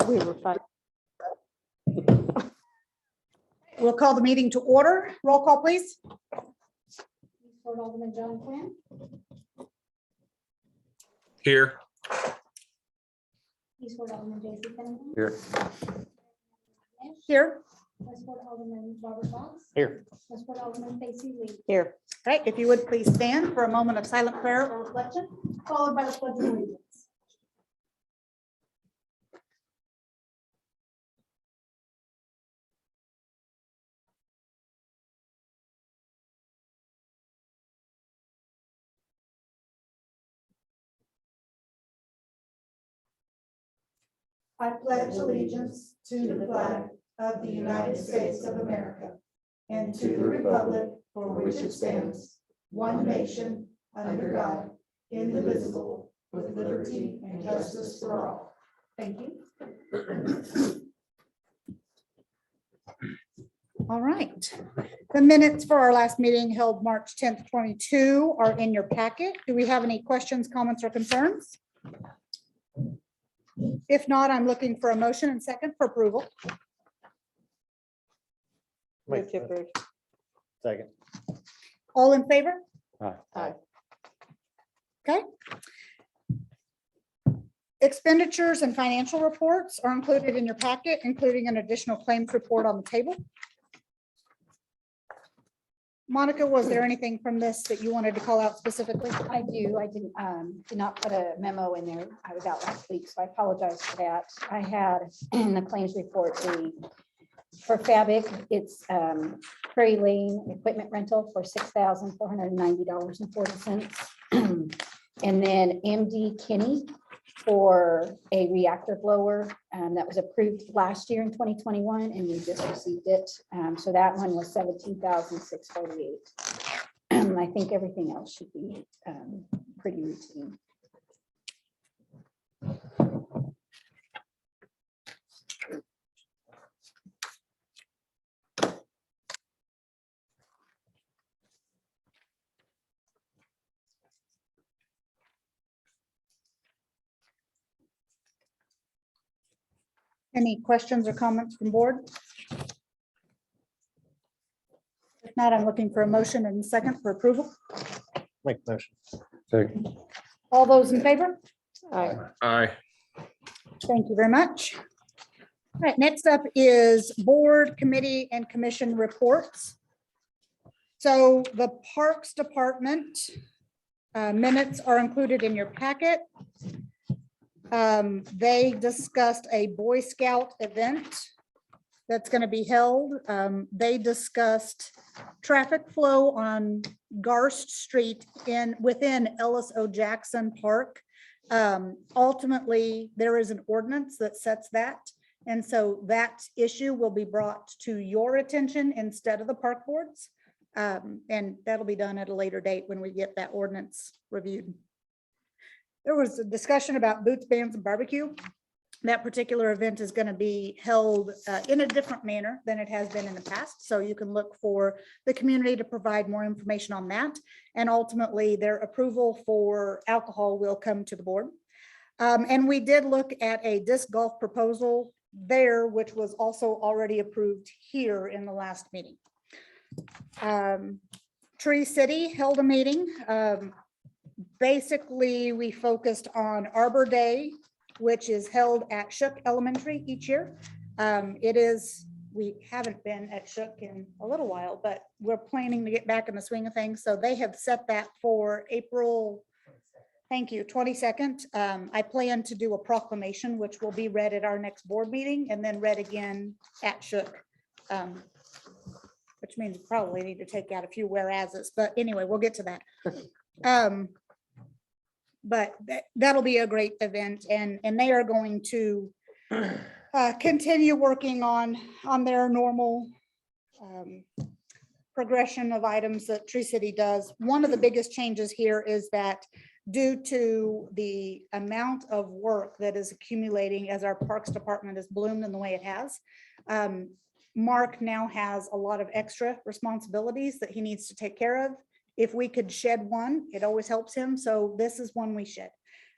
We were fine. We'll call the meeting to order. Roll call, please. Board Alderman John Quinn, Here. East Board Alderman J.C. Cunningham, Here. Here. West Board Alderman Robert Fox, Here. West Board Alderman Casey Lee. Here. All right, if you would please stand for a moment of silent prayer or reflection, followed by the pledge of allegiance. I pledge allegiance to the flag of the United States of America and to the republic for which it stands, one nation, under God, indivisible, with liberty and justice for all. Thank you. All right. The minutes for our last meeting held March 10th, 22 are in your packet. Do we have any questions, comments, or concerns? If not, I'm looking for a motion and second for approval. Move to approve. Second. All in favor? Aye. Okay. Expenditures and financial reports are included in your packet, including an additional claims report on the table. Monica, was there anything from this that you wanted to call out specifically? I do. I did not put a memo in there. I was out last week, so I apologize for that. I had in the claims report for Fabric, it's Prairie Lane equipment rental for $6,490.40. And then MD Kinney for a reactor blower that was approved last year in 2021, and we just received it. So that one was $17,648. I think everything else should be pretty routine. Any questions or comments from board? If not, I'm looking for a motion and a second for approval. Make motion. Second. All those in favor? Aye. Aye. Thank you very much. All right, next up is board, committee, and commission reports. So the Parks Department minutes are included in your packet. They discussed a Boy Scout event that's going to be held. They discussed traffic flow on Garst Street within Ellis O. Jackson Park. Ultimately, there is an ordinance that sets that. And so that issue will be brought to your attention instead of the park boards. And that'll be done at a later date when we get that ordinance reviewed. There was a discussion about boots, bands, and barbecue. That particular event is going to be held in a different manner than it has been in the past. So you can look for the community to provide more information on that. And ultimately, their approval for alcohol will come to the board. And we did look at a disc golf proposal there, which was also already approved here in the last meeting. Tree City held a meeting. Basically, we focused on Arbor Day, which is held at Shook Elementary each year. We haven't been at Shook in a little while, but we're planning to get back in the swing of things. So they have set that for April, thank you, 22nd. I plan to do a proclamation, which will be read at our next board meeting and then read again at Shook. Which means we probably need to take out a few whereases, but anyway, we'll get to that. But that'll be a great event, and they are going to continue working on their normal progression of items that Tree City does. One of the biggest changes here is that due to the amount of work that is accumulating as our Parks Department has bloomed in the way it has, Mark now has a lot of extra responsibilities that he needs to take care of. If we could shed one, it always helps him. So this is one we shed.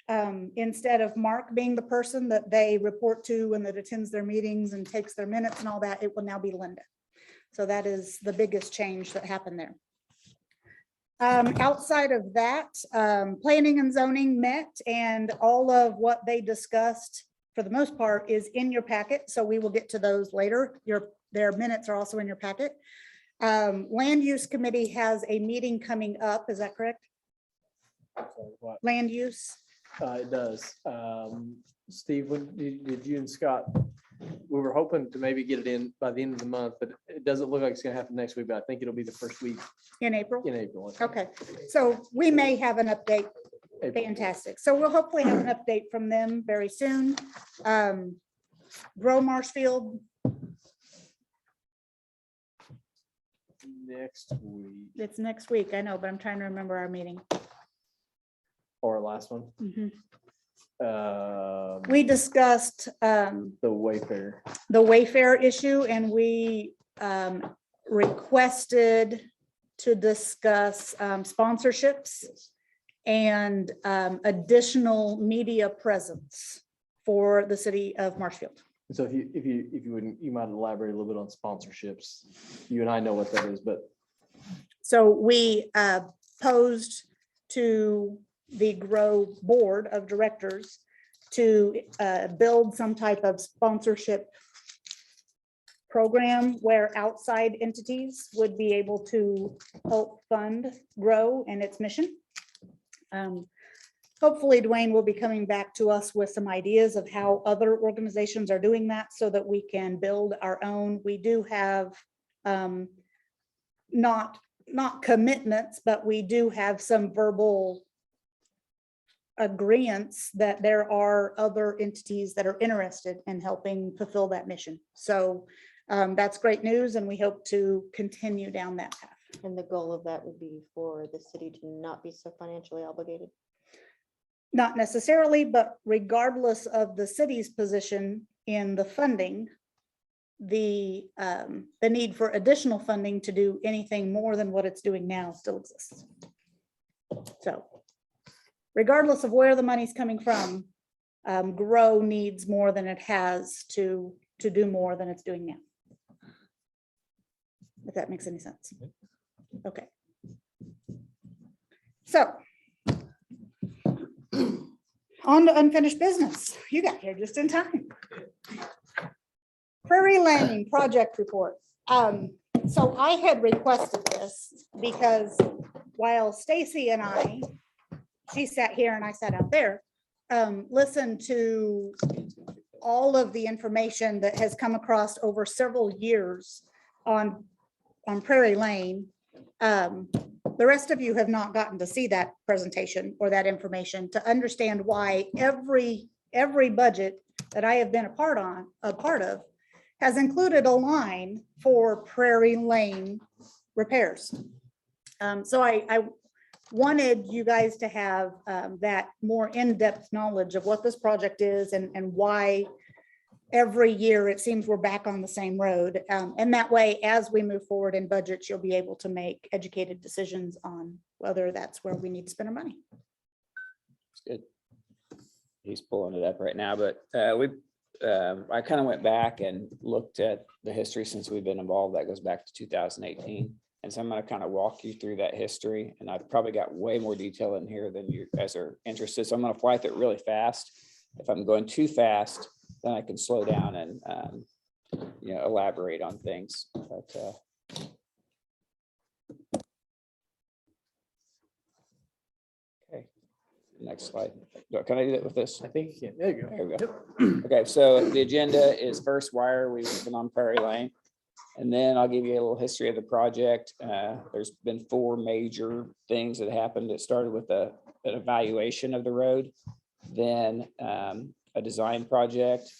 Instead of Mark being the person that they report to and that attends their meetings and takes their minutes and all that, it will now be Linda. So that is the biggest change that happened there. Outside of that, planning and zoning met, and all of what they discussed for the most part is in your packet. So we will get to those later. Their minutes are also in your packet. Land use committee has a meeting coming up. Is that correct? Land use. It does. Steve, did you and Scott, we were hoping to maybe get it in by the end of the month, but it doesn't look like it's gonna happen next week, but I think it'll be the first week In April? in April. Okay, so we may have an update. April. Fantastic. So we'll hopefully have an update from them very soon. Grow Marshfield, Next week, it's next week, I know, but I'm trying to remember our meeting. or last one, Mhm. the We discussed Wayfair. the Wayfair issue, and we requested to discuss sponsorships and additional media presence for the city of Marshfield. So if you wouldn't, you might elaborate a little bit on sponsorships. You and I know what that is, but So we posed to the Grow Board of Directors to build some type of sponsorship program where outside entities would be able to help fund Grow and its mission. Hopefully Dwayne will be coming back to us with some ideas of how other organizations are doing that so that we can build our own. We do have not commitments, but we do have some verbal agreements that there are other entities that are interested in helping fulfill that mission. So that's great news, and we hope to continue down that path. And the goal of that would be for the city to not be so financially obligated. Not necessarily, but regardless of the city's position in the funding, the need for additional funding to do anything more than what it's doing now still exists. So regardless of where the money's coming from, Grow needs more than it has to do more than it's doing now. If that makes any sense. Okay. So on to unfinished business. You got here just in time. Prairie Lane project report. So I had requested this because while Stacy and I, she sat here and I sat out there, listened to all of the information that has come across over several years on Prairie Lane. The rest of you have not gotten to see that presentation or that information to understand why every budget that I have been a part of has included a line for Prairie Lane repairs. So I wanted you guys to have that more in-depth knowledge of what this project is and why every year it seems we're back on the same road. And that way, as we move forward in budgets, you'll be able to make educated decisions on whether that's where we need to spend our money. Good. He's pulling it up right now, but I kind of went back and looked at the history since we've been involved. That goes back to 2018. And so I'm going to kind of walk you through that history. And I've probably got way more detail in here than you guys are interested. So I'm going to fly through it really fast. If I'm going too fast, then I can slow down and elaborate on things. But okay, next slide. Can I do that with this? I think you can. There you go. There we go. Okay, so the agenda is first, why are we working on Prairie Lane? And then I'll give you a little history of the project. There's been 4 major things that happened. It started with an evaluation of the road, then a design project,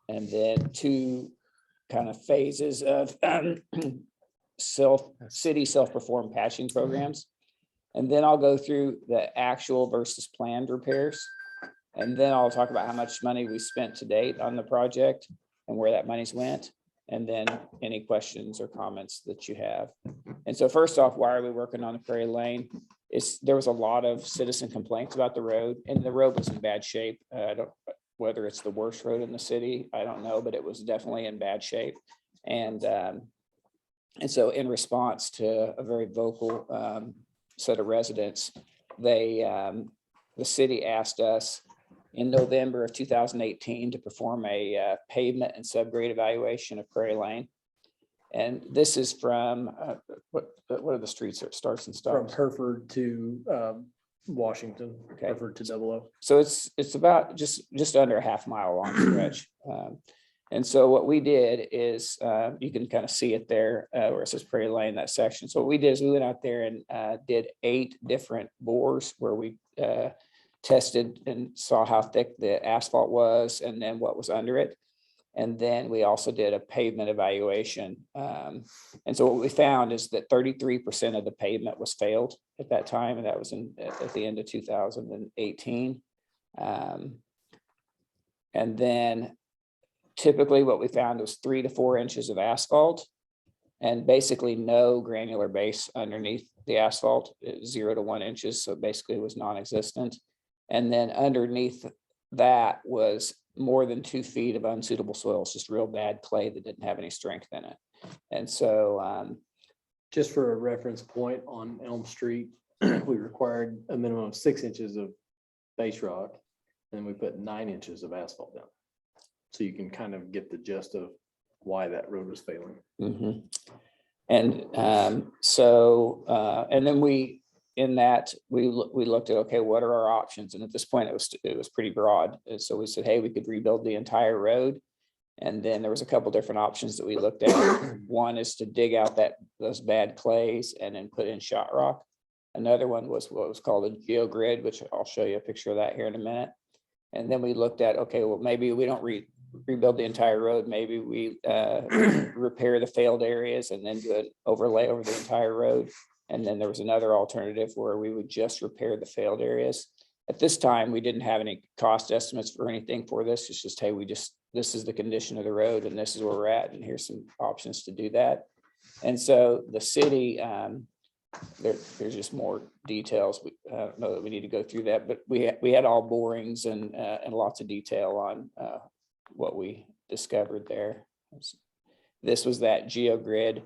and then 2 kind of phases of city self-performed patching programs. And then I'll go through the actual versus planned repairs. And then I'll talk about how much money we spent to date on the project and where that money's went. And then any questions or comments that you have. And so first off, why are we working on the Prairie Lane? there was a lot of citizen complaints about the road, and the road was in bad shape. I don't, whether it's the worst road in the city, I don't know, but it was definitely in bad shape. And so in response to a very vocal set of residents, the city asked us in November of 2018 to perform a pavement and subgrade evaluation of Prairie Lane. And this is from, what are the streets that starts and From stops? Hereford to Washington, Okay. Hereford to 00. So it's about just under a half mile long stretch. And so what we did is, you can kind of see it there where it says Prairie Lane, that section. So what we did is we went out there and did 8 different bores where we tested and saw how thick the asphalt was and then what was under it. And then we also did a pavement evaluation. And so what we found is that 33% of the pavement was failed at that time, and that was at the end of 2018. And then typically what we found was 3 to 4 inches of asphalt and basically no granular base underneath the asphalt, 0 to 1 inches. So basically it was non-existent. And then underneath that was more than 2 feet of unsuitable soil. It's just real bad clay that didn't have any strength in it. And so Just for a reference point, on Elm Street, we required a minimum of 6 inches of base rock, and we put 9 inches of asphalt down. So you can kind of get the gist of why that road was failing. mhm. And so and then we looked at, okay, what are our options? And at this point it was pretty broad. And so we said, hey, we could rebuild the entire road. And then there was a couple different options that we looked at. One is to dig out those bad clays and then put in shot rock. Another one was what was called a geogrid, which I'll show you a picture of that here in a minute. And then we looked at, okay, well, maybe we don't rebuild the entire road. Maybe we repair the failed areas and then do an overlay over the entire road. And then there was another alternative where we would just repair the failed areas. At this time, we didn't have any cost estimates for anything for this. It's just, hey, this is the condition of the road and this is where we're at. And here's some options to do that. And so the city, there's just more details. I don't know that we need to go through that, but we had all borings and lots of detail on what we discovered there. This was that geogrid.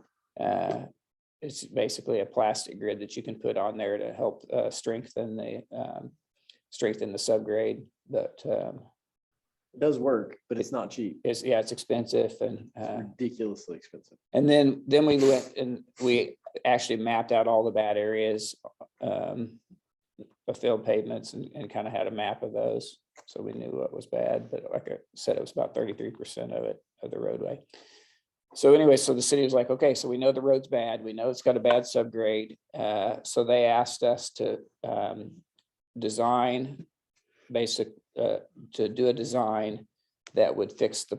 It's basically a plastic grid that you can put on there to help strengthen the subgrade. But It does work, but it's not cheap. it's expensive and Ridiculously expensive. and then we went and we actually mapped out all the bad areas of failed pavements and kind of had a map of those. So we knew what was bad, but like I said, it was about 33% of the roadway. So anyway, so the city was like, okay, so we know the road's bad. We know it's got a bad subgrade. So they asked us to design to do a design that would fix the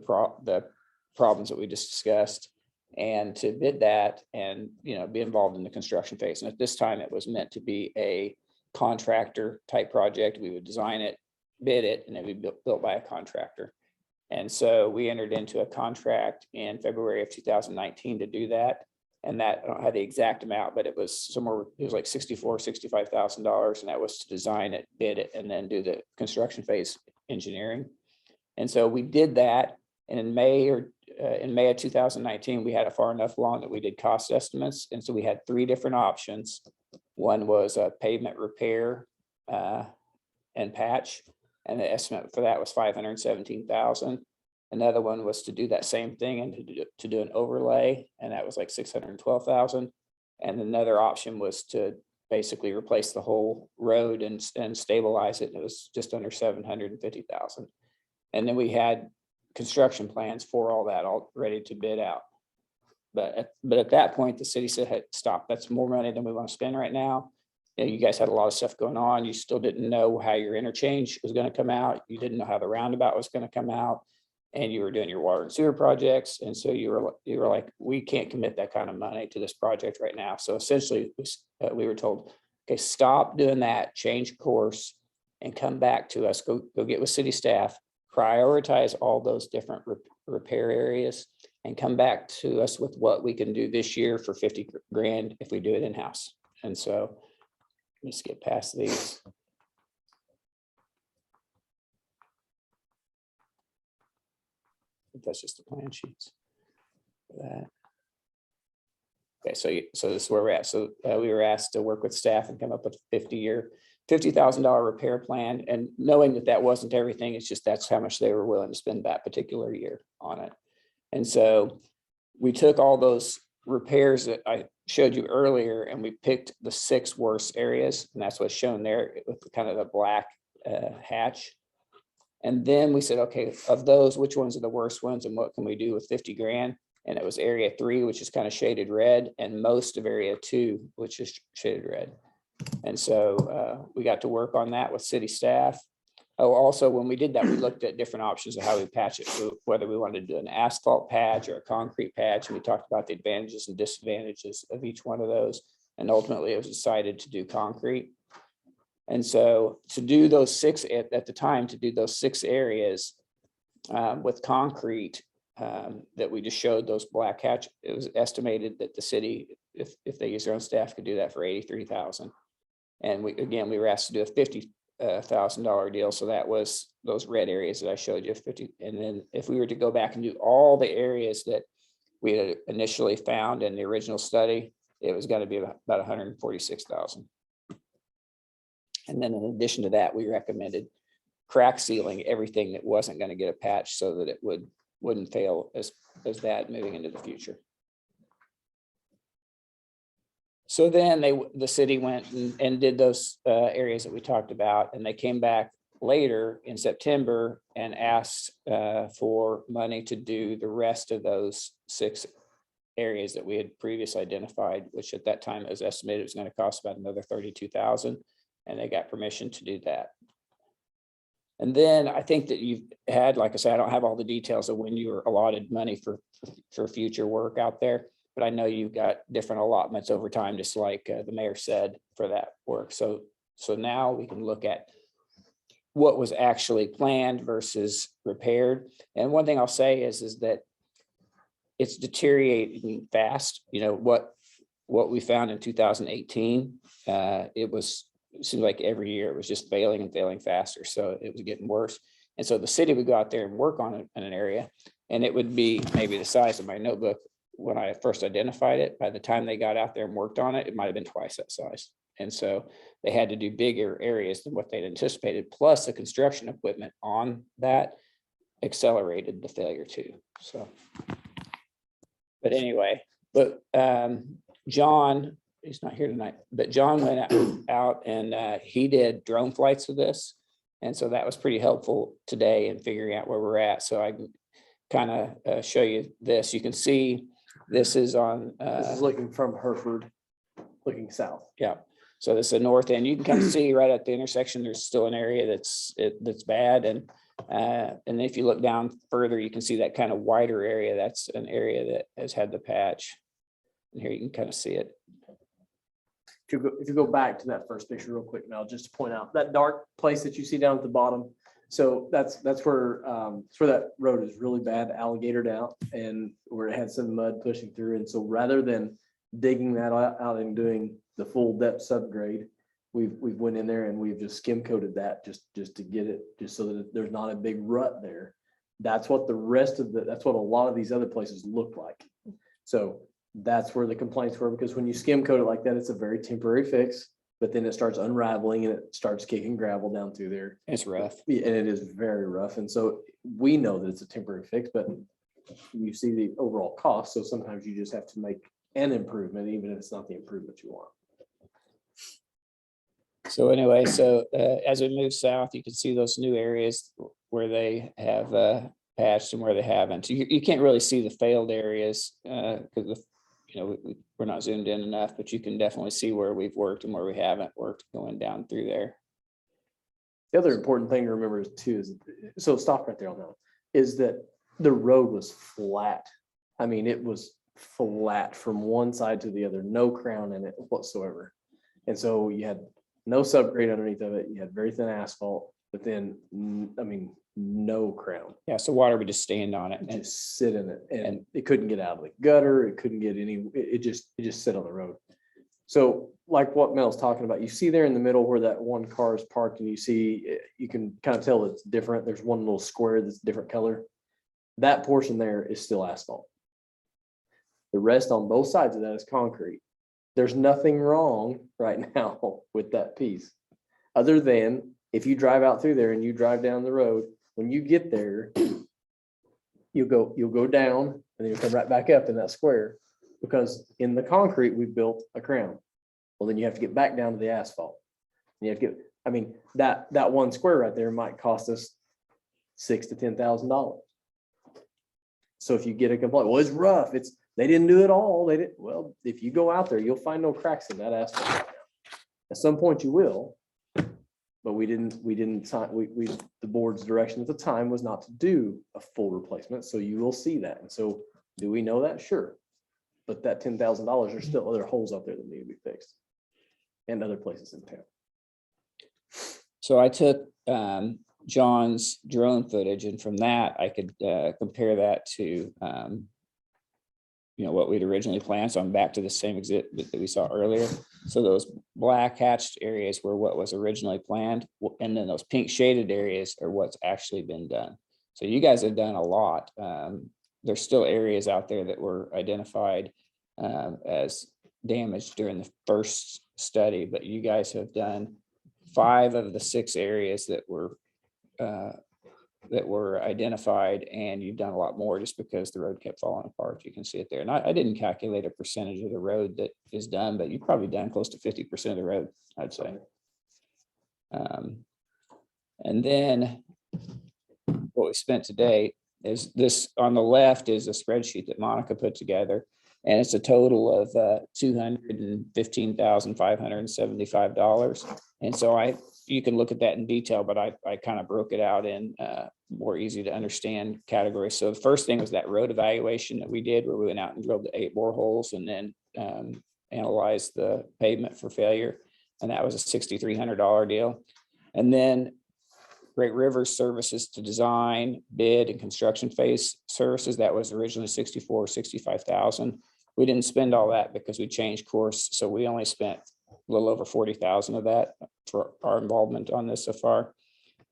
problems that we just discussed, and to bid that and, be involved in the construction phase. And at this time, it was meant to be a contractor type project. We would design it, bid it, and it would be built by a contractor. And so we entered into a contract in February of 2019 to do that. And that, I don't have the exact amount, but it was like $65,000. And that was to design it, bid it, and then do the construction phase engineering. And so we did that. And in May of 2019, we had it far enough along that we did cost estimates. And so we had 3 different options. One was a pavement repair and patch. And the estimate for that was $517,000. Another one was to do that same thing and to do an overlay, and that was like $612,000. And another option was to basically replace the whole road and stabilize it. And it was just under $750,000. And then we had construction plans for all that, all ready to bid out. But at that point, the city said, hey, stop. That's more money than we want to spend right now. You guys had a lot of stuff going on. You still didn't know how your interchange was going to come out. You didn't know how the roundabout was going to come out, and you were doing your water and sewer projects. And so you were like, we can't commit that kind of money to this project right now. So essentially we were told, okay, stop doing that, change course, and come back to us, go get with city staff, prioritize all those different repair areas, and come back to us with what we can do this year for 50 grand if we do it in-house. And so Let's get past these. I think that's just the plan sheets. For that. Okay, so this is where we're at. So we were asked to work with staff and come up with a $50,000 repair plan. And knowing that that wasn't everything, it's just that's how much they were willing to spend that particular year on it. And so we took all those repairs that I showed you earlier and we picked the 6 worst areas. And that's what's shown there with kind of the black hatch. And then we said, okay, of those, which ones are the worst ones and what can we do with 50 grand? And it was area 3, which is kind of shaded red, and most of area 2, which is shaded red. And so we got to work on that with city staff. Oh, also, when we did that, we looked at different options of how we patch it, so whether we wanted to do an asphalt patch or a concrete patch. And we talked about the advantages and disadvantages of each one of those. And ultimately, it was decided to do concrete. And so to do those 6 at the time, to do those 6 areas with concrete, that we just showed those black hatch, it was estimated that the city, if they use their own staff, could do that for $83,000. And we were asked to do a $50,000 deal. So that was those red areas that I showed you, 50. And then if we were to go back and do all the areas that we had initially found in the original study, it was going to be about $146,000. And then in addition to that, we recommended crack sealing everything that wasn't going to get a patch so that it wouldn't fail as bad moving into the future. So then the city went and did those areas that we talked about, and they came back later in September and asked for money to do the rest of those 6 areas that we had previously identified, which at that time it was estimated it was going to cost about another $32,000, and they got permission to do that. And then I think that you've had, like I said, I don't have all the details of when you were allotted money for future work out there, but I know you've got different allotments over time, just like the mayor said, for that work. So now we can look at what was actually planned versus repaired. And one thing I'll say is that it's deteriorating fast. You know, what we found in 2018, it seemed like every year it was just failing and failing faster. So it was getting worse. And so the city would go out there and work on it in an area, and it would be maybe the size of my notebook when I first identified it. By the time they got out there and worked on it, it might have been twice that size. And so they had to do bigger areas than what they'd anticipated. Plus the construction equipment on that accelerated the failure too. So, but anyway, John, he's not here tonight, but John went out and he did drone flights with this. And so that was pretty helpful today in figuring out where we're at. So I can kind of show you this. You can see this is on. This is looking from Hereford, looking south. Yeah. So this is the north end. You can kind of see right at the intersection, there's still an area that's bad. And if you look down further, you can see that kind of wider area. That's an area that has had the patch. And here you can kind of see it. If you go back to that first picture real quick, Mel, just to point out that dark place that you see down at the bottom. So that's where that road is really bad, alligator down, and where it had some mud pushing through. And so rather than digging that out and doing the full depth subgrade, we've went in there and we've just skim coated that just to get it, just so that there's not a big rut there. That's what that's what a lot of these other places look like. So that's where the complaints were, because when you skim coat it like that, it's a very temporary fix, but then it starts unraveling and it starts kicking gravel down through there. It's rough. And it is very rough. And so we know that it's a temporary fix, but you see the overall cost. So sometimes you just have to make an improvement, even if it's not the improvement you want. So anyway, as we move south, you can see those new areas where they have patched and where they haven't. So you can't really see the failed areas because we're not zoomed in enough, but you can definitely see where we've worked and where we haven't worked going down through there. The other important thing to remember is so stop right there on that one, is that the road was flat. I mean, it was flat from one side to the other, no crown in it whatsoever. And so you had no subgrade underneath of it. You had very thin asphalt, but then, I mean, no crown. Yeah, so water would just stand on it and Just sit in it, and it couldn't get out of the gutter. It couldn't get it just sit on the road. So like what Mel's talking about, you see there in the middle where that one car is parked and you see, you can kind of tell it's different. There's one little square that's different color. That portion there is still asphalt. The rest on both sides of that is concrete. There's nothing wrong right now with that piece. Other than if you drive out through there and you drive down the road, when you get there, you'll go down and then you'll come right back up in that square, because in the concrete, we built a crown. Well, then you have to get back down to the asphalt. You have to get, I mean, that one square right there might cost us $6,000 to $10,000. So if you get a complaint, well, it's rough. They didn't do it all. They didn't. Well, if you go out there, you'll find no cracks in that asphalt. At some point you will, but we didn't sign, the board's direction at the time was not to do a full replacement. So you will see that. And so do we know that? Sure. But that $10,000, there's still other holes out there that need to be fixed and other places in town. So I took John's drone footage, and from that, I could compare that to what we'd originally planned. So I'm back to the same exhibit that we saw earlier. So those black hatched areas were what was originally planned, and then those pink shaded areas are what's actually been done. So you guys have done a lot. There's still areas out there that were identified as damaged during the first study, but you guys have done 5 of the 6 areas that were identified, and you've done a lot more just because the road kept falling apart. You can see it there. And I didn't calculate a percentage of the road that is done, but you've probably done close to 50% of the road, I'd say. And then what we spent today is this on the left is a spreadsheet that Monica put together, and it's a total of $215,575. And so you can look at that in detail, but I kind of broke it out in more easy to understand categories. So the first thing was that road evaluation that we did, where we went out and drilled the 8 boreholes and then analyzed the pavement for failure. And that was a $6,300 deal. And then Great Rivers services to design, bid, and construction phase services. That was originally $65,000. We didn't spend all that because we changed course. So we only spent a little over $40,000 of that for our involvement on this so far.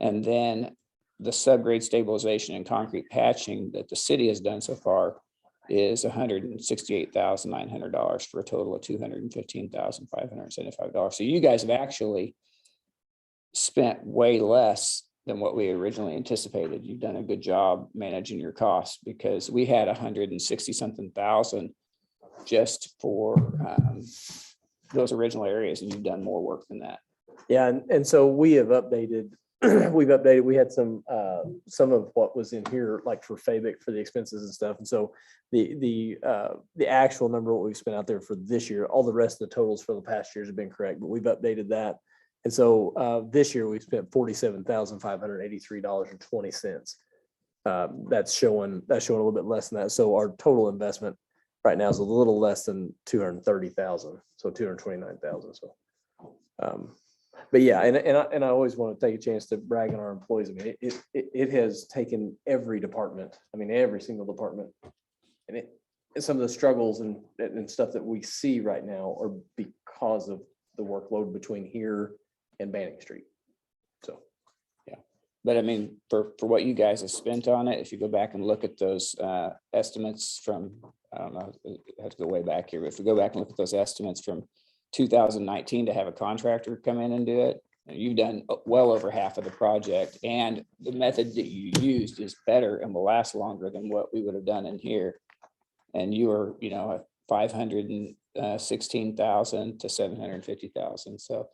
And then the subgrade stabilization and concrete patching that the city has done so far is $168,900 for a total of $215,575. So you guys have actually spent way less than what we originally anticipated. You've done a good job managing your costs, because we had 160-something thousand just for those original areas, and you've done more work than that. Yeah, and so we have updated. We had some of what was in here, like for Fabic, for the expenses and stuff. And so the actual number what we've spent out there for this year, all the rest of the totals for the past years have been correct, but we've updated that. And so this year we spent $47,583.20. That's showing a little bit less than that. So our total investment right now is a little less than 230,000, so 229,000. So, but yeah, and I always want to take a chance to brag on our employees. I mean, it has taken every department. I mean, every single department, and some of the struggles and stuff that we see right now are because of the workload between here and Banning Street. So, yeah. But I mean, for what you guys have spent on it, if you go back and look at those estimates from, I don't know, I have to go way back here, but if we go back and look at those estimates from 2019 to have a contractor come in and do it, you've done well over half of the project, and the method that you used is better and will last longer than what we would have done in here. And you are, at 516,000 to 750,000. So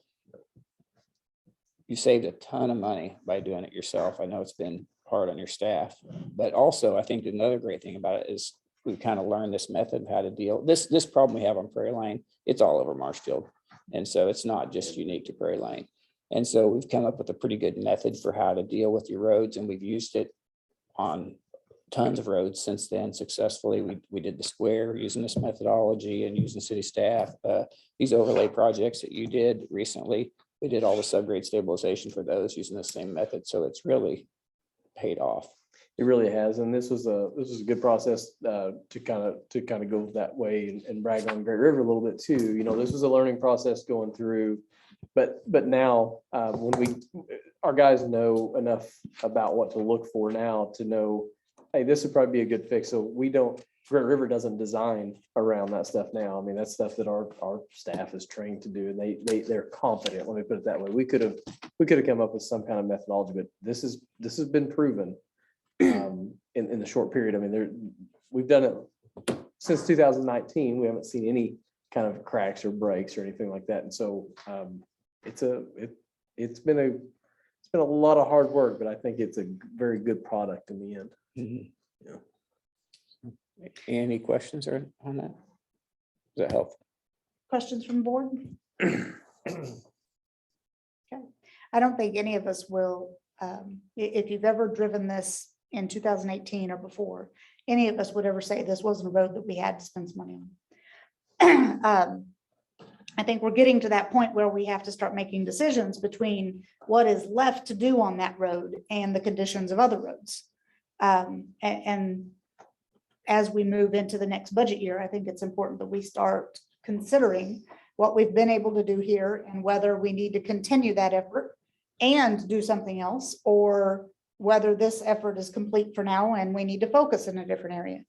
you saved a ton of money by doing it yourself. I know it's been hard on your staff, but also I think another great thing about it is we've kind of learned this method of how to deal. This problem we have on Prairie Lane, it's all over Marshfield. And so it's not just unique to Prairie Lane. And so we've come up with a pretty good method for how to deal with your roads, and we've used it on tons of roads since then successfully. We did the square using this methodology and using city staff. These overlay projects that you did recently, we did all the subgrade stabilization for those using the same method. So it's really paid off. It really has, and this was a good process to kind of go that way and brag on Great River a little bit too. You know, this was a learning process going through, but now when our guys know enough about what to look for now to know, hey, this would probably be a good fix. So Great River doesn't design around that stuff now. I mean, that's stuff that our staff is trained to do, and they're confident. Let me put it that way. We could have come up with some kind of methodology, but this has been proven in the short period. I mean, we've done it since 2019. We haven't seen any kind of cracks or breaks or anything like that. And so it's been a lot of hard work, but I think it's a very good product in the end. Yeah. Any questions on that? Does that help? Questions from the board? Okay. I don't think any of us will, if you've ever driven this in 2018 or before, any of us would ever say this wasn't a road that we had to spend some money on. I think we're getting to that point where we have to start making decisions between what is left to do on that road and the conditions of other roads. And as we move into the next budget year, I think it's important that we start considering what we've been able to do here and whether we need to continue that effort and do something else, or whether this effort is complete for now and we need to focus in a different area.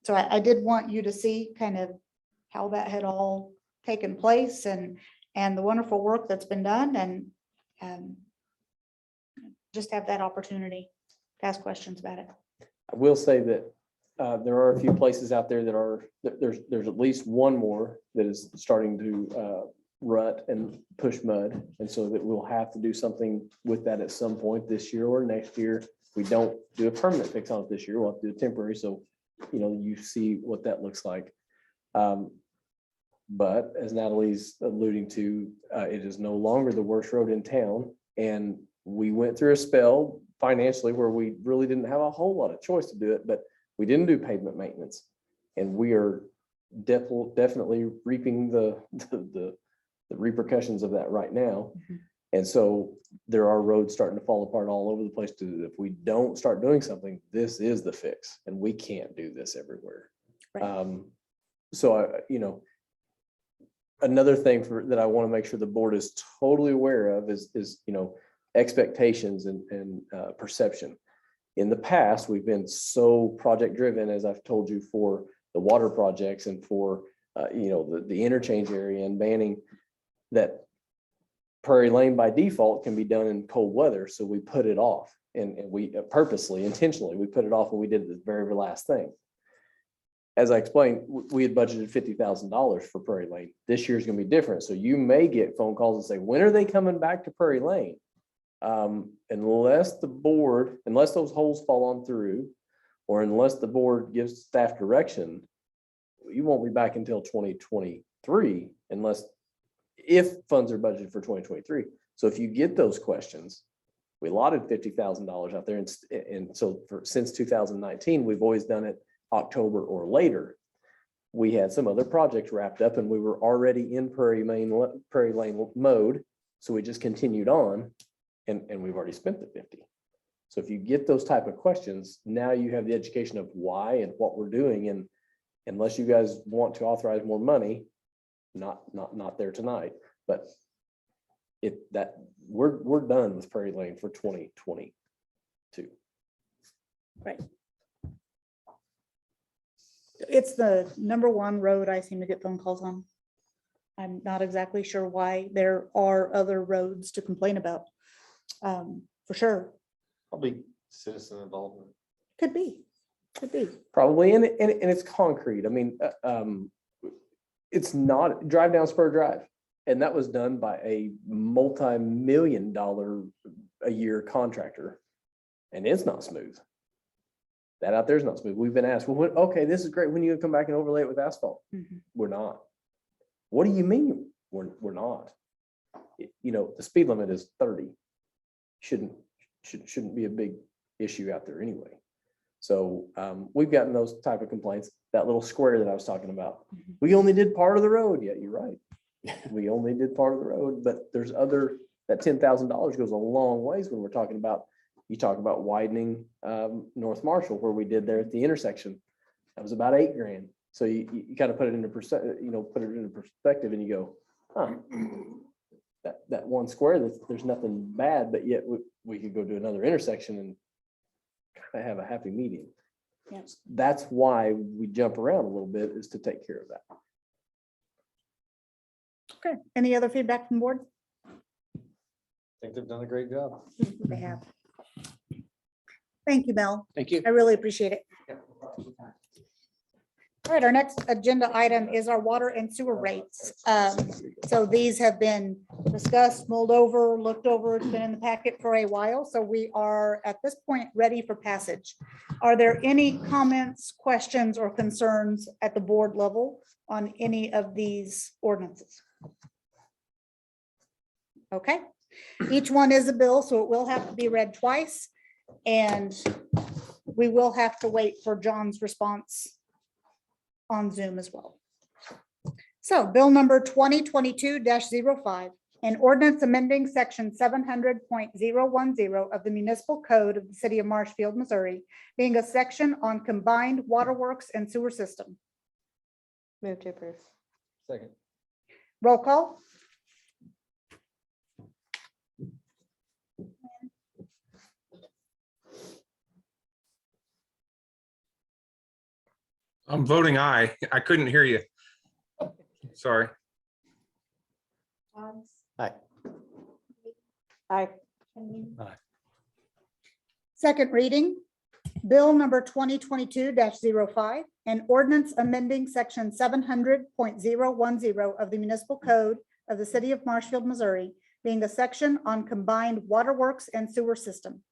So I did want you to see kind of how that had all taken place and the wonderful work that's been done, and just have that opportunity to ask questions about it. I will say that there are a few places out there there's at least one more that is starting to rut and push mud. And so that we'll have to do something with that at some point this year or next year. If we don't do a permanent fix on it this year, we'll have to do a temporary. So, you know, you see what that looks like. But as Natalie's alluding to, it is no longer the worst road in town. And we went through a spell financially where we really didn't have a whole lot of choice to do it, but we didn't do pavement maintenance. And we are definitely reaping the repercussions of that right now. Mm-hmm. And so there are roads starting to fall apart all over the place too. If we don't start doing something, this is the fix, and we can't do this everywhere. Right. So you know, another thing that I want to make sure the board is totally aware of is you know, expectations and perception. In the past, we've been so project driven, as I've told you, for the water projects and for you know, the interchange area and banning, that Prairie Lane by default can be done in cold weather. So we put it off, and we purposely, intentionally, we put it off, and we did the very last thing. As I explained, we had budgeted $50,000 for Prairie Lane. This year is going to be different. So you may get phone calls and say, when are they coming back to Prairie Lane? Unless those holes fall on through, or unless the board gives staff direction, you won't be back until 2023, if funds are budgeted for 2023. So if you get those questions, we allotted $50,000 out there. And so since 2019, we've always done it October or later. We had some other projects wrapped up and we were already in Prairie Lane mode. So we just continued on, and we've already spent the 50. So if you get those type of questions, now you have the education of why and what we're doing. And unless you guys want to authorize more money, not there tonight, but we're done with Prairie Lane for 2022. Right. It's the number one road I seem to get phone calls on. I'm not exactly sure why. There are other roads to complain about. For sure. Probably citizen involvement. Could be. Probably, and it's concrete. I mean, it's not drive down Spur Drive, and that was done by a multi-million-dollar a year contractor, and it's not smooth. That out there is not smooth. We've been asked, well, okay, this is great. When you come back and overlay it with asphalt? Mhm. We're not. What do you mean? We're not. You know, the speed limit is 30. Shouldn't be a big issue out there anyway. So we've gotten those type of complaints. That little square that I was talking about, Mhm. we only did part of the road. Yeah, you're right. We only did part of the road, but there's that $10,000 goes a long ways when we're talking about You talk about widening North Marshall where we did there at the intersection. That was about $8 grand. So you kind of put it into put it into perspective and you go, huh, that one square, there's nothing bad, but yet we could go to another intersection and kind of have a happy medium. Yes. That's why we jump around a little bit, is to take care of that. Okay, any other feedback from board? I think they've done a great job. They have. Thank you, Mel. Thank you. I really appreciate it. All right, our next agenda item is our water and sewer rates. So these have been discussed, mulled over, looked over, it's been in the packet for a while, so we are at this point ready for passage. Are there any comments, questions, or concerns at the board level on any of these ordinances? Okay, each one is a bill, so it will have to be read twice, and we will have to wait for John's response on Zoom as well. So bill number 2022-05, an ordinance amending section 700.010 of the municipal code of the city of Marshfield, Missouri, being a section on combined waterworks and sewer system. Move to approve. Second. Roll call. I'm voting aye. I couldn't hear you. Sorry. Aye. Aye. Second reading, bill number 2022-05, an ordinance amending section 700.010 of the municipal code of the city of Marshfield, Missouri, being a section on combined waterworks and sewer system.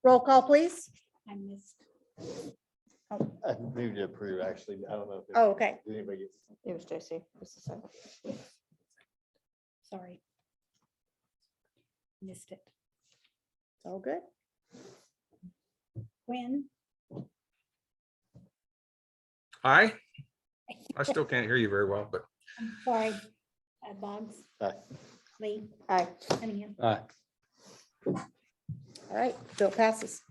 Roll call, please. I missed. I moved to approve, actually. I don't know. if Oh, okay. anybody gets- It was JC. Just a second. Sorry. Missed it. It's all good. Quinn, Aye. I still can't hear you very well, but I'm sorry. Boggs. Aye. Lee, Aye. Cunningham. Aye. All right, bill passes.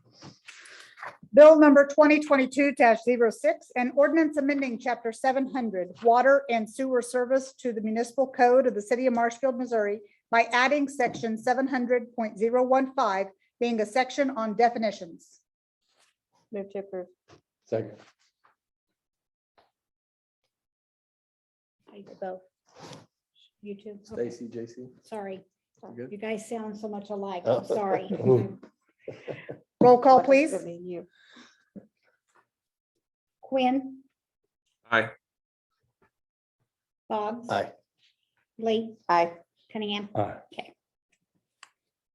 Bill number 2022-06, an ordinance amending chapter 700, water and sewer service to the municipal code of the city of Marshfield, Missouri by adding section 700.015, being a section on definitions. Move to approve. Second. I did both. You too. Okay. Stacy, JC. Sorry. You good? You guys sound so much alike. Oh. I'm sorry. Roll call, please. Could be you. Quinn, aye. Boggs. Aye. Lee, Aye. Cunningham. Aye. Okay.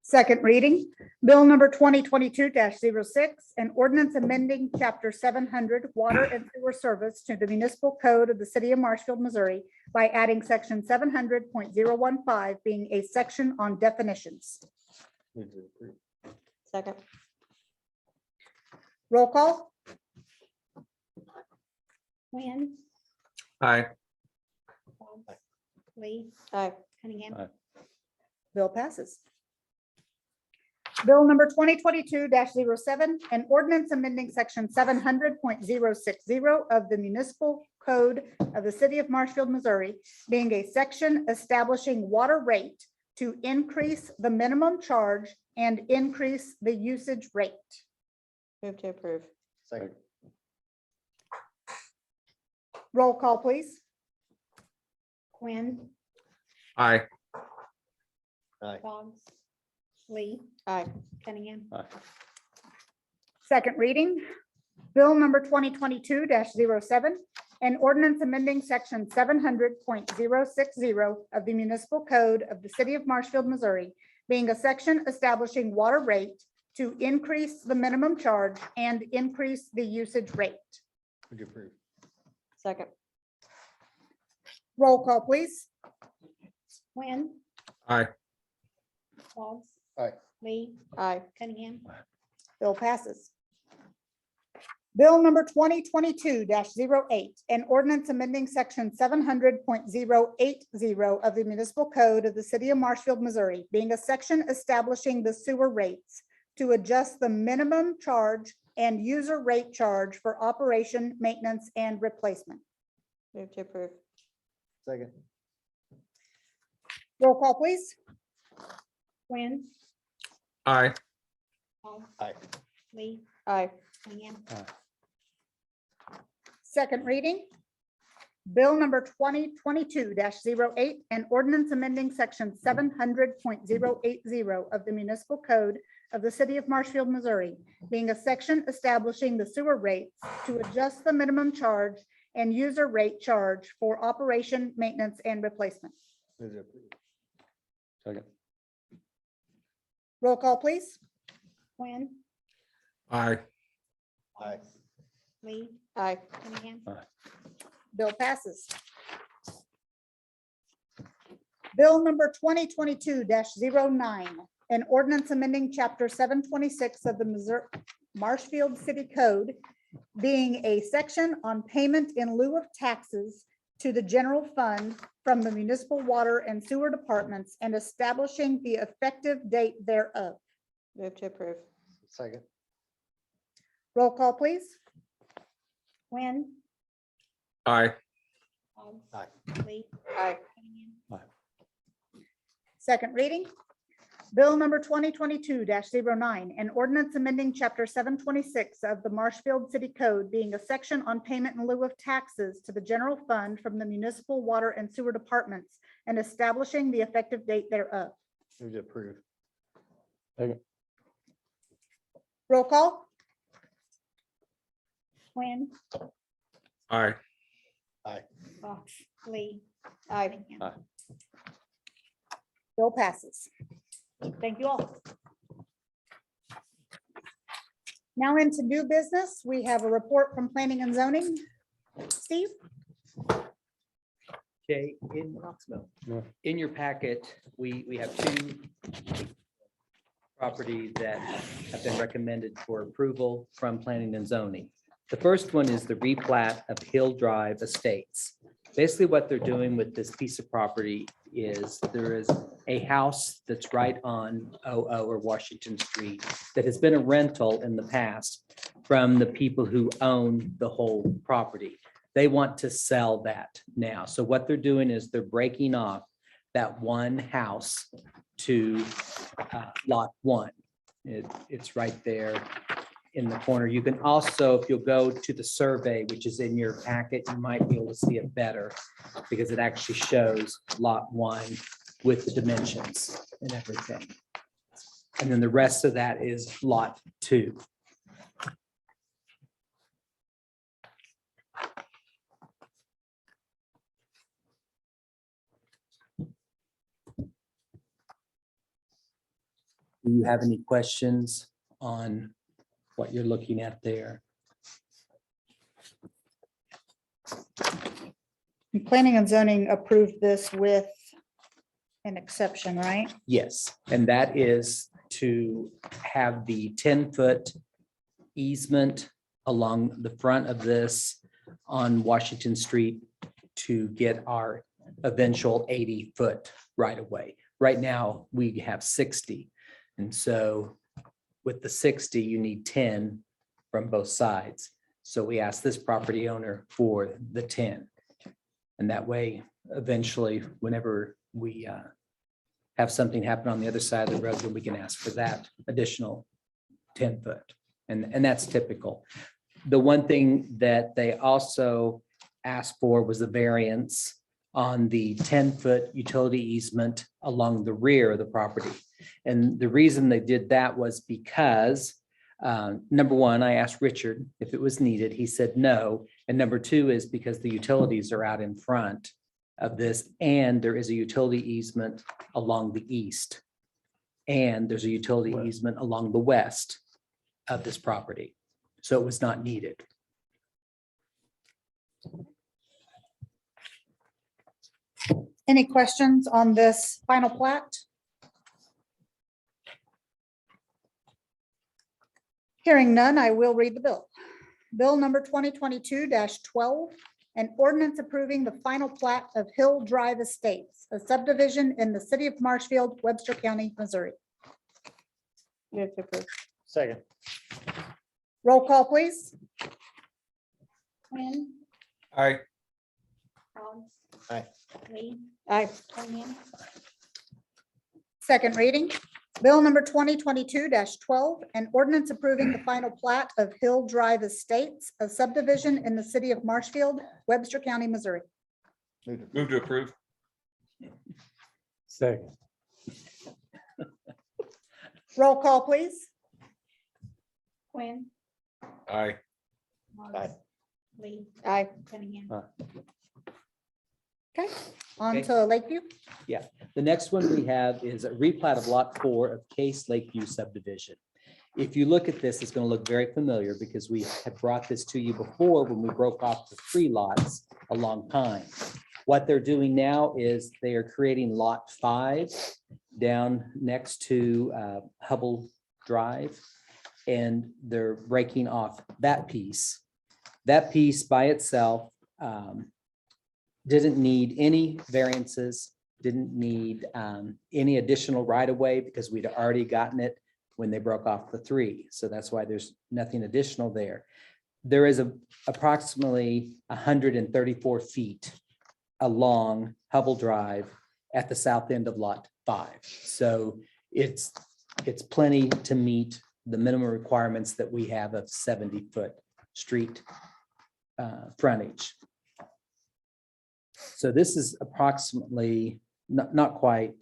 Second reading, bill number 2022-06, an ordinance amending chapter 700, water and sewer service to the municipal code of the city of Marshfield, Missouri by adding section 700.015, being a section on definitions. Move to approve. Second. Roll call. Quinn, Aye. Boggs, Lee, Aye. Cunningham. Aye. Bill passes. Bill number 2022-07, an ordinance amending section 700.060 of the municipal code of the city of Marshfield, Missouri, being a section establishing water rate to increase the minimum charge and increase the usage rate. Move to approve. Second. Roll call, please. Quinn, Aye. Aye. Boggs, Lee, Aye. Cunningham. Second reading, bill number 2022-07, an ordinance amending section 700.060 of the municipal code of the city of Marshfield, Missouri, being a section establishing water rate to increase the minimum charge and increase the usage rate. Move to approve. Second. Roll call, please. Quinn, Aye. Boggs. Aye. Lee, Aye. Cunningham. Bill passes. Bill number 2022-08, an ordinance amending section 700.080 of the municipal code of the city of Marshfield, Missouri, being a section establishing the sewer rates to adjust the minimum charge and user rate charge for operation, maintenance, and replacement. Move to approve. Second. Roll call, please. Quinn. Aye. Aye. Lee. Aye. Leanne. Second reading. Bill number 2022-08, an ordinance amending section 700.080 of the municipal code of the city of Marshfield, Missouri, being a section establishing the sewer rates to adjust the minimum charge and user rate charge for operation, maintenance, and replacement. Move to approve. Second. Roll call, please. Quinn. Aye. Aye. Lee. Aye. Leanne. Bill passes. Bill number 2022-09, an ordinance amending chapter 726 of the Missouri Marshfield City Code, being a section on payment in lieu of taxes to the general fund from the municipal water and sewer departments and establishing the effective date thereof. Move to approve. Second. Roll call, please. Quinn. Aye. Aye. Lee. Aye. Leanne. Second reading. Bill number 2022-09, an ordinance amending chapter 726 of the Marshfield City Code, being a section on payment in lieu of taxes to the general fund from the municipal water and sewer departments and establishing the effective date thereof. Move to approve. Roll call. Quinn. Aye. Aye. Fox. Lee. Aye. Leanne. Bill passes. Thank you all. Now into new business. We have a report from planning and zoning. Steve? Okay, in your packet, we have two properties that have been recommended for approval from planning and zoning. The first one is the replat of Hill Drive Estates. Basically, what they're doing with this piece of property is there is a house that's right on OO or Washington Street that has been a rental in the past from the people who own the whole property. They want to sell that now. So what they're doing is they're breaking off that one house to lot one. It's right there in the corner. You can also, if you'll go to the survey, which is in your packet, you might be able to see it better because it actually shows lot one with the dimensions and everything. And then the rest of that is lot two. Do you have any questions on what you're looking at there? Planning and zoning approved this with an exception, right? Yes, and that is to have the 10-foot easement along the front of this on Washington Street to get our eventual 80-foot right of way. Right now, we have 60. And so with the 60, you need 10 from both sides. So we asked this property owner for the 10. And that way, eventually, whenever we have something happen on the other side of the road, then we can ask for that additional 10 foot. And that's typical. The one thing that they also asked for was the variance on the 10-foot utility easement along the rear of the property. And the reason they did that was because number one, I asked Richard if it was needed. He said no. And number two is because the utilities are out in front of this, and there is a utility easement along the east. And there's a utility easement along the west of this property. So it was not needed. Any questions on this final plat? Hearing none, I will read the bill. Bill number 2022-12, an ordinance approving the final plat of Hill Drive Estates, a subdivision in the city of Marshfield, Webster County, Missouri. Move to approve. Second. Roll call, please. Quinn, Aye. Hobbs. Aye. Lee, Aye. Cunningham, Second reading. Bill number 2022-12, an ordinance approving the final plat of Hill Drive Estates, a subdivision in the city of Marshfield, Webster County, Missouri. Move to approve. Second. Roll call, please. Quinn. Aye. Hobbs, Aye. Lee, Aye. Cunningham. Okay, on Okay. to Lakeview. The next one we have is a replat of Lot 4 of Case Lakeview subdivision. If you look at this, it's going to look very familiar because we have brought this to you before when we broke off the 3 lots a long time. What they're doing now is they are creating Lot 5 down next to Hubble Drive, and they're breaking off that piece. That piece by itself didn't need any variances, didn't need any additional right of way because we'd already gotten it when they broke off the 3. So that's why there's nothing additional there. There is approximately 134 feet along Hubble Drive at the south end of Lot 5. So it's plenty to meet the minimum requirements that we have of 70-foot street frontage. So this is approximately, not quite,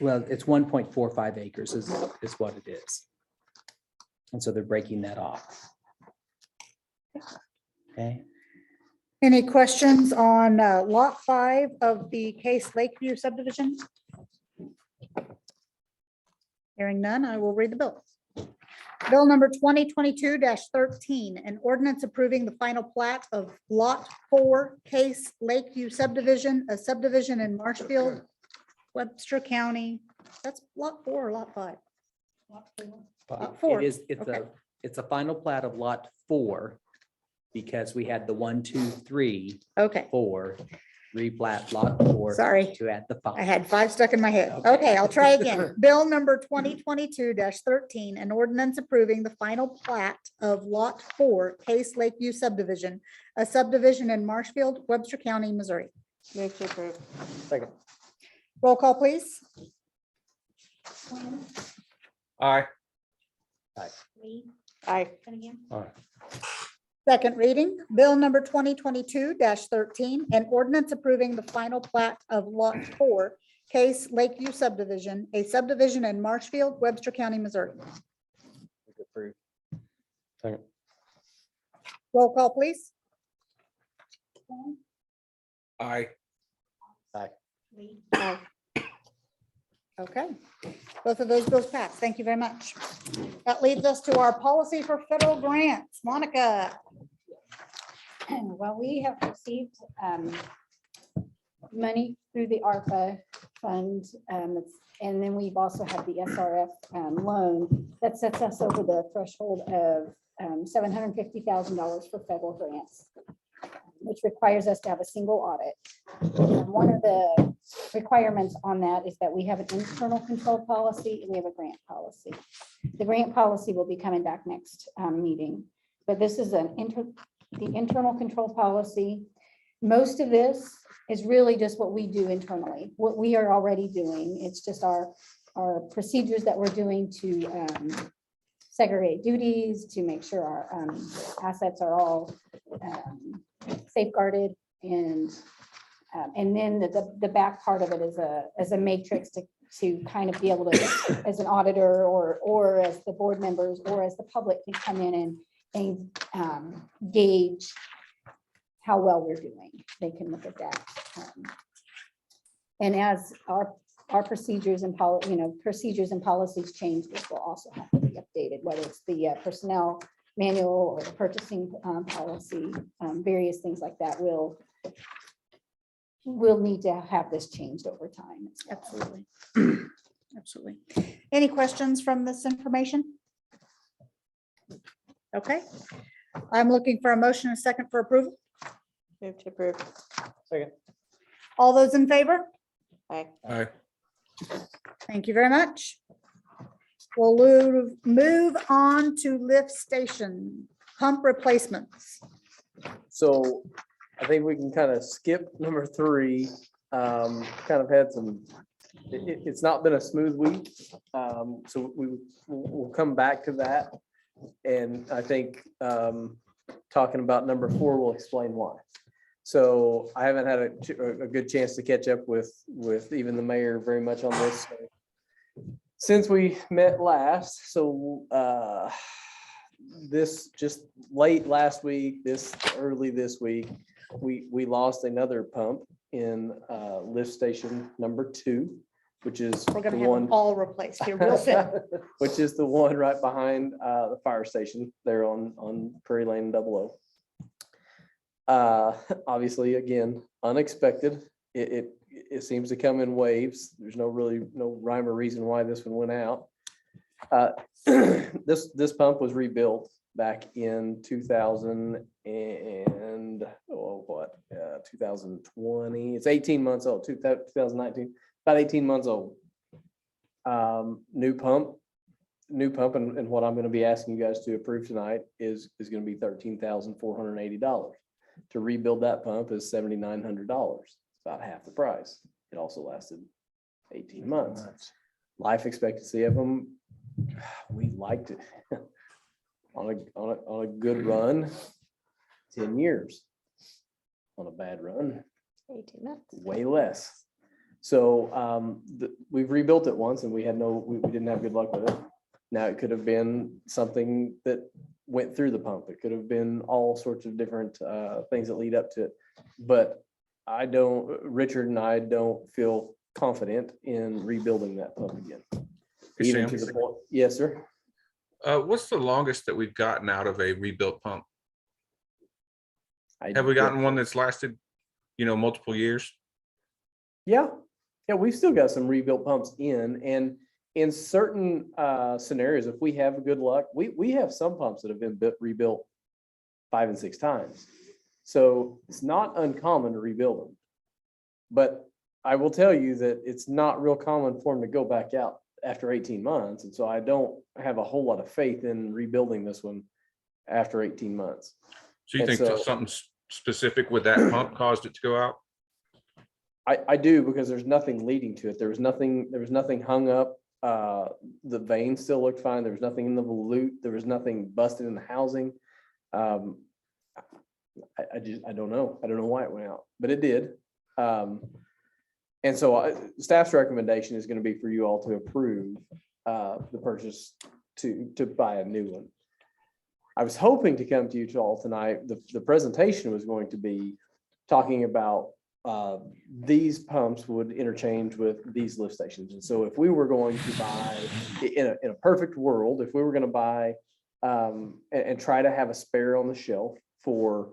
well, it's 1.45 acres is what it is. And so they're breaking that off. Okay, Any questions on Lot 5 of the Case Lakeview subdivision? Hearing none, I will read the bill. Bill number 2022-13, an ordinance approving the final plat of Lot 4 Case Lakeview subdivision, a subdivision in Marshfield, Webster County. That's Lot 4 or Lot 5? Lot 4. it is, Okay. it's a final plat of Lot 4 because we had the 1, 2, 3, Okay, 4, replat Lot 4. Sorry. To add the 5. I had 5 stuck in my head. Okay, I'll try again. Bill number 2022-13, an ordinance approving the final plat of Lot 4 Case Lakeview subdivision, a subdivision in Marshfield, Webster County, Missouri. Move to approve. Second. Roll call, please. Quinn, Aye. Lee, Aye. Cunningham. Second reading, bill number 2022-13, an ordinance approving the final plat of Lot 4 Case Lakeview subdivision, a subdivision in Marshfield, Webster County, Missouri. Approve. Roll call, please. Quinn, Aye. Lee, Aye. Okay, both of those bills passed. Thank you very much. That leads us to our policy for federal grants. Monica. Well, we have received money through the ARPA fund. And then we've also had the SRF loan that sets us over the threshold of $750,000 for federal grants, which requires us to have a single audit. And one of the requirements on that is that we have an internal control policy and we have a grant policy. The grant policy will be coming back next meeting, but this is the internal control policy. Most of this is really just what we do internally, what we are already doing. It's just our procedures that we're doing to segregate duties, to make sure our assets are all safeguarded, and then the back part of it is a matrix to kind of be able to, as an auditor or as the board members or as the public can come in and gauge how well we're doing. They can look at that. And as our procedures and procedures and policies change, this will also have to be updated, whether it's the personnel manual or the purchasing policy, various things like that we'll need to have this changed over time. Absolutely. Absolutely. Any questions from this information? Okay. I'm looking for a motion and a second for approval. Move to approve. Second. All those in favor? Aye. Aye. Thank you very much. We'll move on to lift station pump replacements. So I think we can kind of skip number 3. Kind of had some, it's not been a smooth week. So we'll come back to that. And I think talking about number 4 will explain why. So I haven't had a good chance to catch up with even the mayor very much on this since we met last. So this just late last week, early this week, we lost another pump in lift station number 2, which is We're gonna the have one them all replaced here real soon. which is the one right behind the fire station there on Prairie Lane 00. Obviously, again, unexpected. It seems to come in waves. There's no rhyme or reason why this one went out. This pump was rebuilt back in 2000 and 2020. It's 18 months old. 2019, about 18 months old. New pump, and what I'm going to be asking you guys to approve tonight is going to be $13,480. To rebuild that pump is $7,900, about half the price. It also lasted 18 months. Life expectancy of them, we liked it on a good run, 10 years. On a bad run, 18 months. way less. So we've rebuilt it once and we didn't have good luck with it. Now it could have been something that went through the pump. It could have been all sorts of different things that lead up to it. But Richard and I don't feel confident in rebuilding that pump again. Hey, Even Sam, to the point, yes, sir. what's the longest that we've gotten out of a rebuilt pump? I Have we gotten don't- one that's lasted, multiple years? Yeah, we've still got some rebuilt pumps and in certain scenarios, if we have good luck, we have some pumps that have been rebuilt 5 and 6 times. So it's not uncommon to rebuild them. But I will tell you that it's not real common for them to go back out after 18 months. And so I don't have a whole lot of faith in rebuilding this one after 18 months. So you And think so- something specific with that pump caused it to go out? I do, because there's nothing leading to it. There was nothing hung up. The vein still looked fine. There was nothing in the volute. There was nothing busted in the housing. I don't know. I don't know why it went out, but it did. And so staff's recommendation is going to be for you all to approve the purchase to buy a new one. I was hoping to come to you all tonight. The presentation was going to be talking about these pumps would interchange with these lift stations. And so if we were going to buy, in a perfect world, if we were going to buy and try to have a spare on the shelf for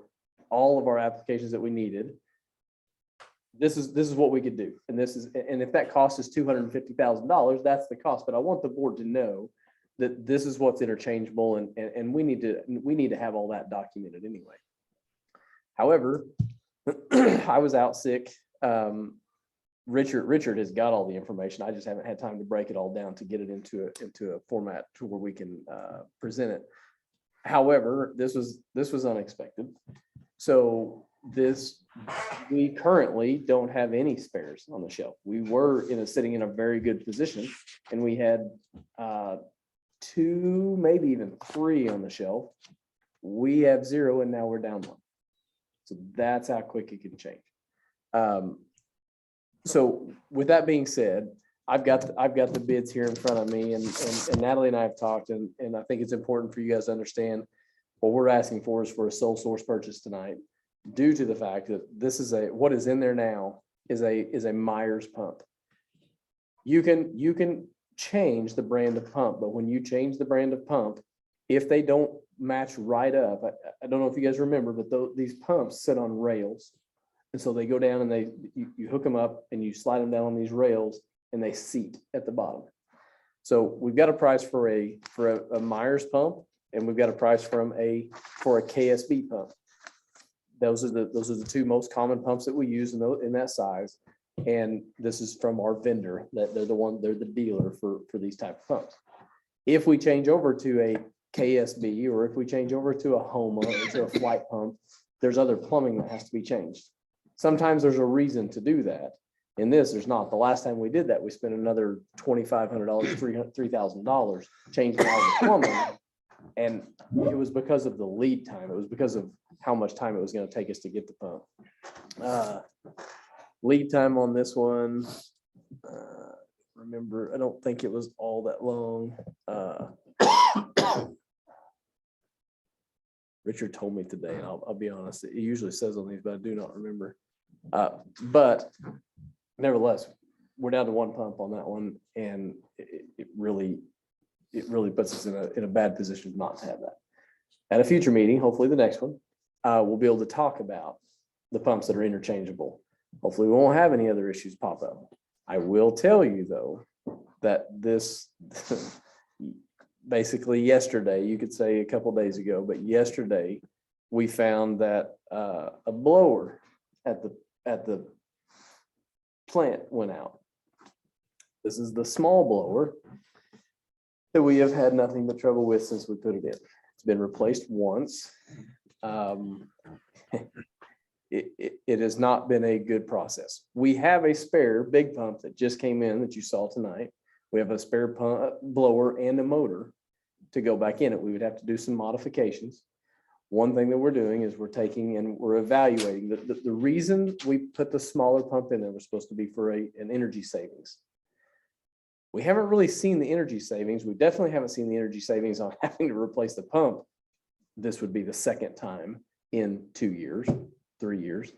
all of our applications that we needed, this is what we could do. And if that cost is $250,000, that's the cost. But I want the board to know that this is what's interchangeable, and we need to have all that documented anyway. However, I was out sick. Richard has got all the information. I just haven't had time to break it all down to get it into a format to where we can present it. However, this was unexpected. So we currently don't have any spares on the shelf. We were sitting in a very good position, and we had 2, maybe even 3 on the shelf. We have 0, and now we're down 1. So that's how quick it can change. So with that being said, I've got the bids here in front of me, and Natalie and I have talked, and I think it's important for you guys to understand what we're asking for is for a sole source purchase tonight, due to the fact that what is in there now is a Myers pump. You can change the brand of pump, but when you change the brand of pump, if they don't match right up, I don't know if you guys remember, but these pumps sit on rails. And so they go down and you hook them up and you slide them down on these rails and they seat at the bottom. So we've got a price for a Myers pump and we've got a price for a KSB pump. Those are the two most common pumps that we use in that size. And this is from our vendor, that they're the dealer for these type of pumps. If we change over to a KSB, or if we change over to a Homa or to a flight pump, there's other plumbing that has to be changed. Sometimes there's a reason to do that. In this, there's not. The last time we did that, we spent another $2,500, $3,000 changing all the plumbing. And it was because of the lead time. It was because of how much time it was going to take us to get the pump. Lead time on this one, remember, I don't think it was all that long. Richard told me today, and I'll be honest, it usually says on these, but I do not remember. But nevertheless, we're down to one pump on that one, and it really puts us in a bad position not to have that. At a future meeting, hopefully the next one, we'll be able to talk about the pumps that are interchangeable. Hopefully we won't have any other issues pop up. I will tell you though, that this basically yesterday, you could say a couple days ago, but yesterday we found that a blower at the plant went out. This is the small blower that we have had nothing but trouble with since we put it in. It's been replaced once. It has not been a good process. We have a spare big pump that just came in that you saw tonight. We have a spare pump, blower and a motor to go back in it. We would have to do some modifications. One thing that we're doing is we're taking and we're evaluating. The reason we put the smaller pump in there was supposed to be for an energy savings. We haven't really seen the energy savings. We definitely haven't seen the energy savings on having to replace the pump. This would be the second time in 2 years, 3 years.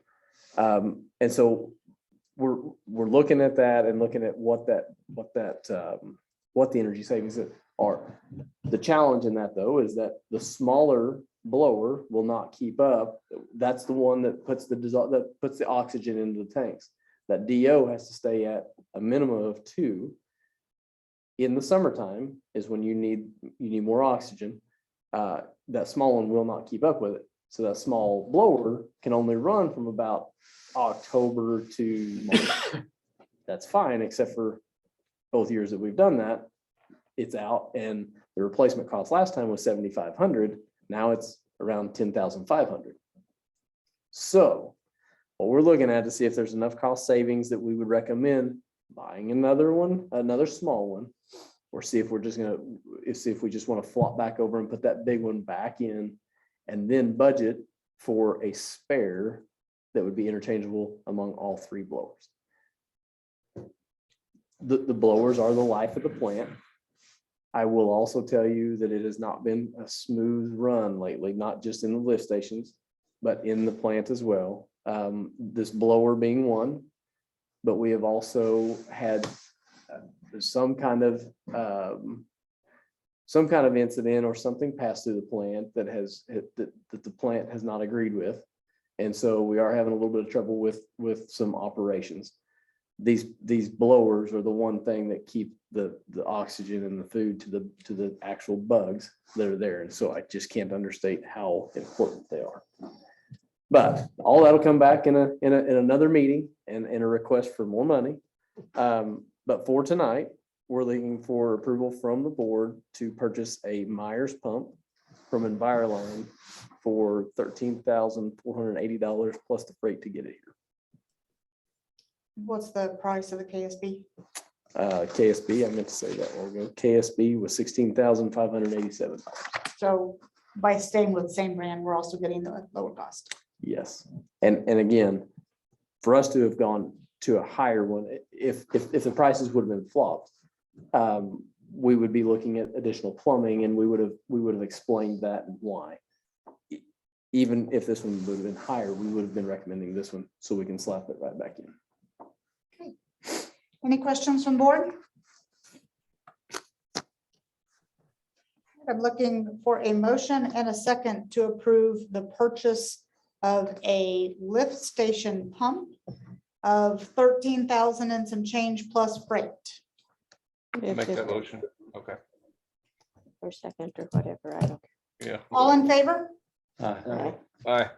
And so we're looking at that and looking at what the energy savings are. The challenge in that though is that the smaller blower will not keep up. That's the one that puts the oxygen into the tanks. That DO has to stay at a minimum of 2. In the summertime is when you need more oxygen. That small one will not keep up with it. So that small blower can only run from about October to March. That's fine, except for both years that we've done that, it's out, and the replacement cost last time was $7,500. Now it's around $10,500. So what we're looking at to see if there's enough cost savings that we would recommend buying another small one, or see if we just want to flop back over and put that big one back in, and then budget for a spare that would be interchangeable among all 3 blowers. The blowers are the life of the plant. I will also tell you that it has not been a smooth run lately, not just in the lift stations, but in the plant as well. This blower being one, but we have also had some kind of incident or something passed through the plant that the plant has not agreed with. And so we are having a little bit of trouble with some operations. These blowers are the one thing that keep the oxygen and the food to the actual bugs that are there. And so I just can't understate how important they are. But all that'll come back in another meeting and in a request for more money. But for tonight, we're looking for approval from the board to purchase a Myers pump from Enviroline for $13,480 plus the freight to get it here. What's the price of the KSB? KSB, I meant to say that a while ago. KSB was $16,587. So by staying with the same brand, we're also getting the lower cost. Yes, and again, for us to have gone to a higher one, if the prices would have been flopped, we would be looking at additional plumbing, and we would have explained that and why. Even if this one would have been higher, we would have been recommending this one, so we can slap it right back in. Okay. Any questions from board? I'm looking for a motion and a second to approve the purchase of a lift station pump of 13,000 and some change plus freight. Make that motion. Okay. Or second or whatever, I don't care. All in favor? Aye. Aye.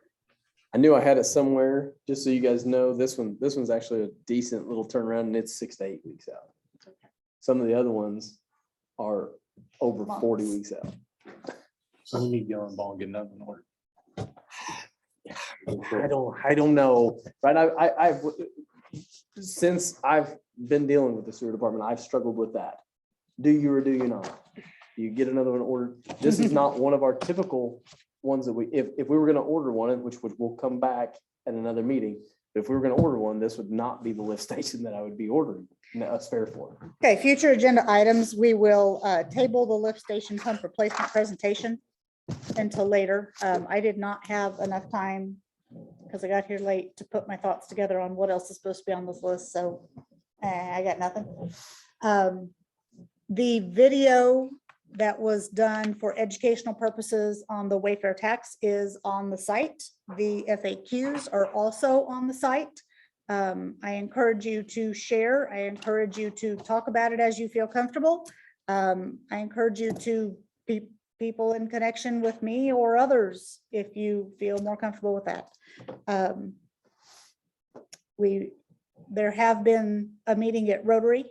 I knew I had it somewhere, just so you guys know, this one's actually a decent little turnaround and it's 6 to 8 weeks out. Some of the other ones are over 40 weeks out. So we need to get on the ball and get another one ordered. I don't know, right? I've, since I've been dealing with the sewer department, I've struggled with that. Do you or do you not? Do you get another one ordered? This is not one of our typical ones that if we were gonna order one, which will come back at another meeting, if we were gonna order one, this would not be the lift station that I would be ordering a spare for. Okay, future agenda items, we will table the lift station pump replacement presentation until later. I did not have enough time because I got here late to put my thoughts together on what else is supposed to be on this list, so I got nothing. The video that was done for educational purposes on the Wayfair tax is on the site. The FAQs are also on the site. I encourage you to share. I encourage you to talk about it as you feel comfortable. I encourage you to be people in connection with me or others if you feel more comfortable with that. There have been a meeting at Rotary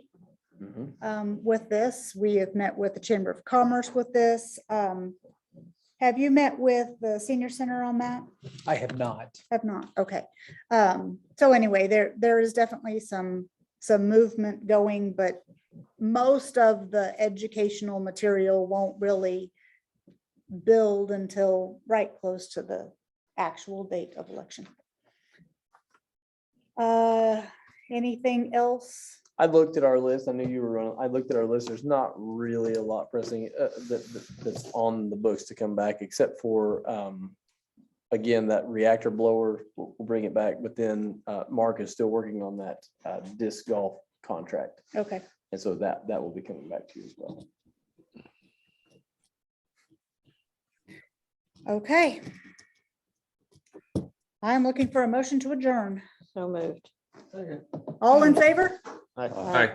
with this. We have met with the Chamber of Commerce with this. Have you met with the senior center on that? I have not. Have not, okay. So anyway, there is definitely some movement going, but most of the educational material won't really build until right close to the actual date of election. Anything else? I looked at our list. I knew you were running. I looked at our list. There's not really a lot pressing that's on the books to come back, except for again, that reactor blower. We'll bring it back, but then Mark is still working on that disc golf contract, Okay, and so that will be coming back to you as well. okay. I'm looking for a motion to adjourn. So moved. All in favor? Aye.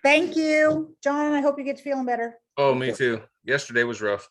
Thank you, John. I hope you get to feeling better. Oh, me too. Yesterday was rough.